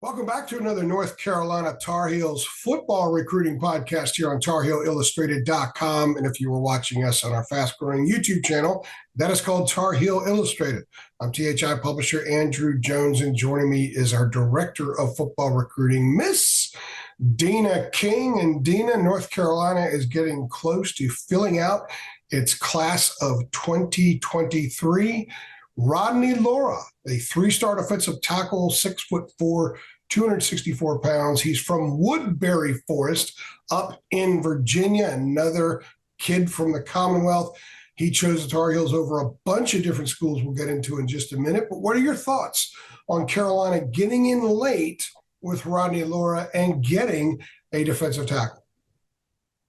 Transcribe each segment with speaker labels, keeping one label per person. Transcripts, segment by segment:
Speaker 1: Welcome back to another North Carolina Tar Heels football recruiting podcast here on TarHeelIllustrated.com. And if you were watching us on our fast-growing YouTube channel, that is called Tar Heel Illustrated. I'm THI publisher Andrew Jones, and joining me is our director of football recruiting, Miss Deana King. And Deana, North Carolina is getting close to filling out its class of 2023. Rodney Lora, a three-star defensive tackle, 6'4", 264 pounds. He's from Woodbury Forest up in Virginia, another kid from the Commonwealth. He chose the Tar Heels over a bunch of different schools we'll get into in just a minute. But what are your thoughts on Carolina getting in late with Rodney Lora and getting a defensive tackle?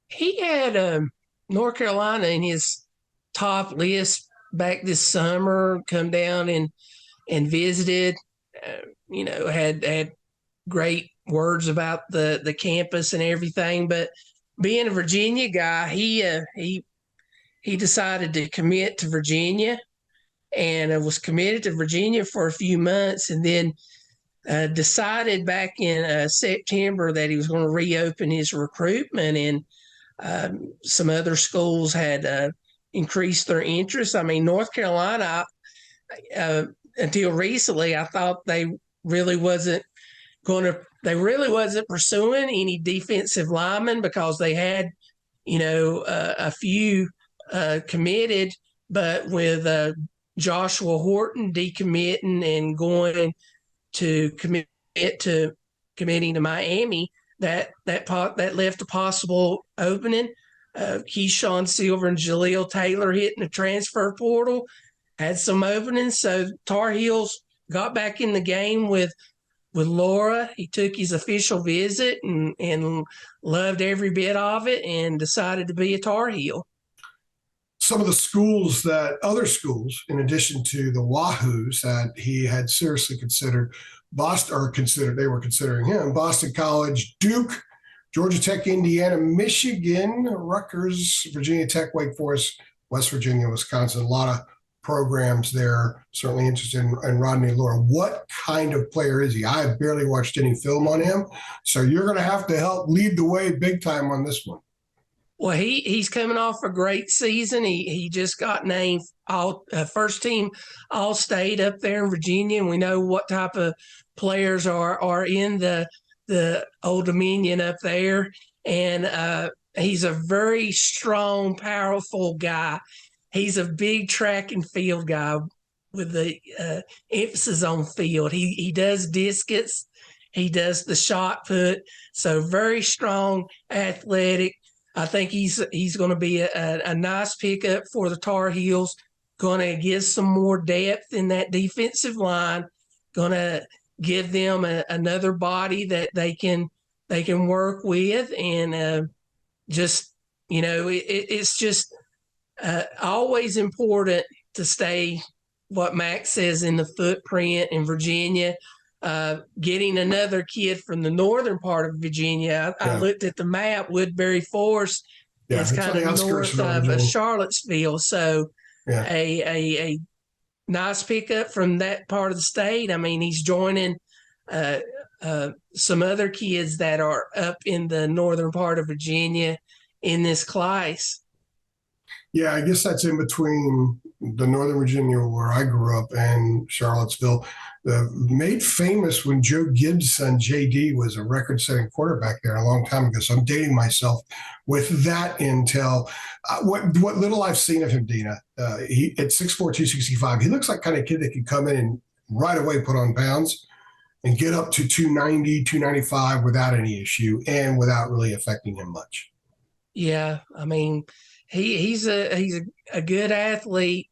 Speaker 2: He had North Carolina in his top list back this summer, come down and visited, had great words about the campus and everything. But being a Virginia guy, he decided to commit to Virginia and was committed to Virginia for a few months, and then decided back in September that he was going to reopen his recruitment, and some other schools had increased their interest. I mean, North Carolina, until recently, I thought they really wasn't pursuing any defensive linemen because they had, a few committed, but with Joshua Horton decommitting and going to committing to Miami, that left a possible opening. Keyshawn Silver and Jaleel Taylor hitting the transfer portal had some openings. So Tar Heels got back in the game with Lora. He took his official visit and loved every bit of it and decided to be a Tar Heel.
Speaker 1: Some of the other schools, in addition to the Wahoos that he had seriously considered, they were considering him, Boston College, Duke, Georgia Tech, Indiana, Michigan, Rutgers, Virginia Tech, Wake Forest, West Virginia, Wisconsin. A lot of programs there. Certainly interested in Rodney Lora. What kind of player is he? I have barely watched any film on him, so you're going to have to help lead the way big time on this one.
Speaker 2: Well, he's coming off a great season. He just got named first team All-State up there in Virginia, and we know what type of players are in the Old Dominion up there. And he's a very strong, powerful guy. He's a big track and field guy with the emphasis on field. He does discus. He does the shot put. So very strong, athletic. I think he's going to be a nice pickup for the Tar Heels. Going to give some more depth in that defensive line. Going to give them another body that they can work with, and it's just always important to stay what Max says in the footprint in Virginia. Getting another kid from the northern part of Virginia. I looked at the map. Woodbury Forest is kind of north of Charlottesville. So a nice pickup from that part of the state. I mean, he's joining some other kids that are up in the northern part of Virginia in this class.
Speaker 1: Yeah, I guess that's in between the Northern Virginia where I grew up and Charlottesville. Made famous when Joe Gibbs' son, JD, was a record-setting quarterback there a long time ago. So I'm dating myself with that intel. What little I've seen of him, Deana, he at 6'4", 265, he looks like kind of kid that can come in and right away put on pounds and get up to 290, 295 without any issue and without really affecting him much.
Speaker 2: Yeah, I mean, he's a good athlete,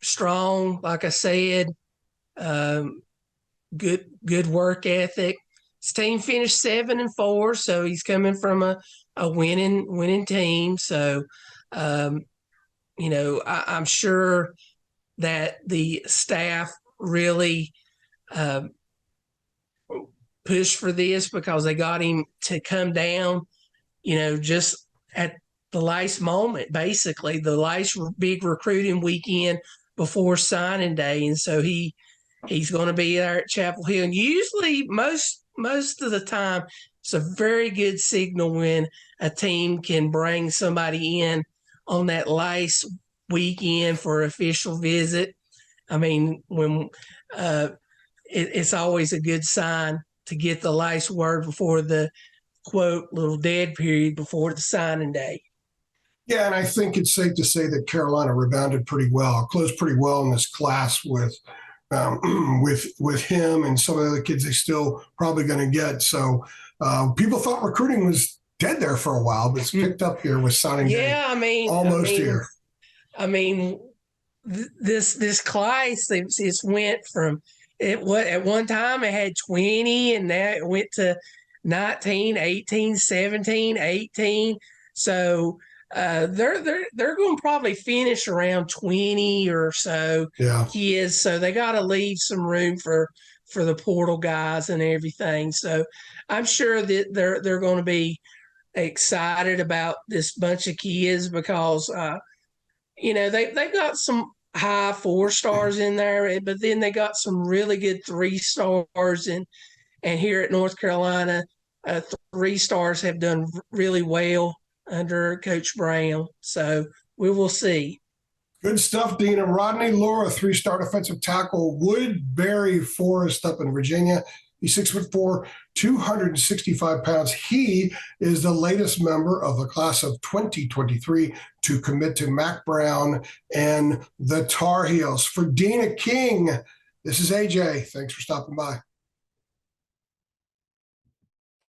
Speaker 2: strong, like I said, good work ethic. His team finished 7-4, so he's coming from a winning team. So, I'm sure that the staff really pushed for this because they got him to come down, just at the last moment, basically the last big recruiting weekend before signing day. And so he He's going to be there at Chapel Hill. And usually, most of the time, it's a very good signal when a team can bring somebody in on that last weekend for official visit. I mean, when it's always a good sign to get the last word before the quote little dead period before the signing day.
Speaker 1: Yeah, and I think it's safe to say that Carolina rebounded pretty well, closed pretty well in this class with with him and some of the other kids they still probably going to get. So people thought recruiting was dead there for a while, but it's picked up here with signing day.
Speaker 2: Yeah,
Speaker 1: Almost here.
Speaker 2: I mean, this class it's went from at one time it had 20 and now it went to 19, 18, 17, 18. So they're going to probably finish around 20 or so kids. So they got to leave some room for the portal guys and everything. So I'm sure that they're going to be excited about this bunch of kids because they've got some high 4-stars in there, but then they got some really good 3-stars and here at North Carolina, 3-stars have done really well under Coach Brown. So we will see.
Speaker 1: Good stuff, Deana. Rodney Lora, 3-star defensive tackle, Woodbury Forest up in Virginia. He's 6'4", 265 pounds. He is the latest member of the class of 2023 to commit to Mac Brown and the Tar Heels. For Deana King, this is AJ. Thanks for stopping by.